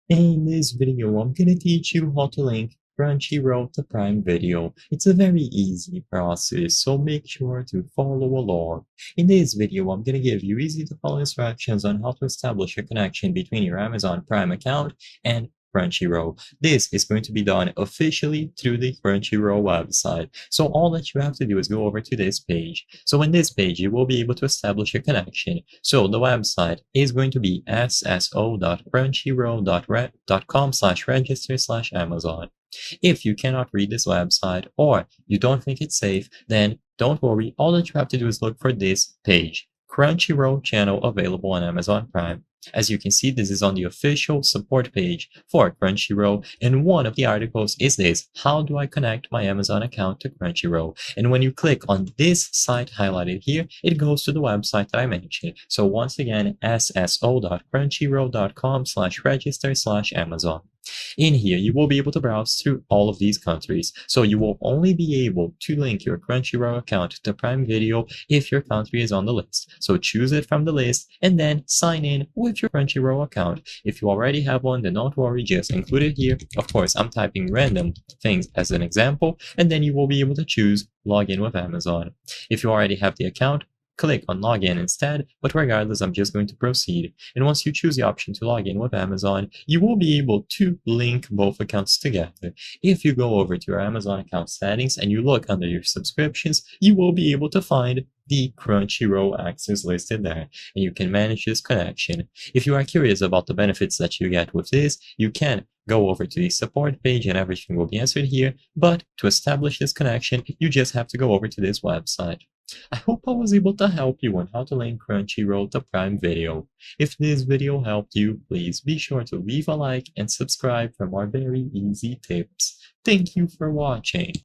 In this video, I'm gonna teach you how to link Crunchyroll to Prime Video. It's a very easy process, so make sure to follow along. In this video, I'm gonna give you easy to follow instructions on how to establish a connection between your Amazon Prime account and Crunchyroll. This is going to be done officially through the Crunchyroll website. So all that you have to do is go over to this page. So in this page, you will be able to establish a connection. So the website is going to be sso.crunchyroll.com/register/Amazon. If you cannot read this website or you don't think it's safe, then don't worry. All that you have to do is look for this page, Crunchyroll channel available on Amazon Prime. As you can see, this is on the official support page for Crunchyroll, and one of the articles is this: how do I connect my Amazon account to Crunchyroll? And when you click on this site highlighted here, it goes to the website that I mentioned. So once again, sso.crunchyroll.com/register/Amazon. In here, you will be able to browse through all of these countries. So you will only be able to link your Crunchyroll account to Prime Video if your country is on the list. So choose it from the list and then sign in with your Crunchyroll account. If you already have one, then don't worry, just include it here. Of course, I'm typing random things as an example, and then you will be able to choose login with Amazon. If you already have the account, click on login instead, but regardless, I'm just going to proceed. And once you choose the option to log in with Amazon, you will be able to link both accounts together. If you go over to your Amazon account settings and you look under your subscriptions, you will be able to find the Crunchyroll access listed there, and you can manage this connection. If you are curious about the benefits that you get with this, you can go over to the support page and everything will be answered here, but to establish this connection, you just have to go over to this website. I hope I was able to help you on how to link Crunchyroll to Prime Video. If this video helped you, please be sure to leave a like and subscribe for more very easy tips. Thank you for watching.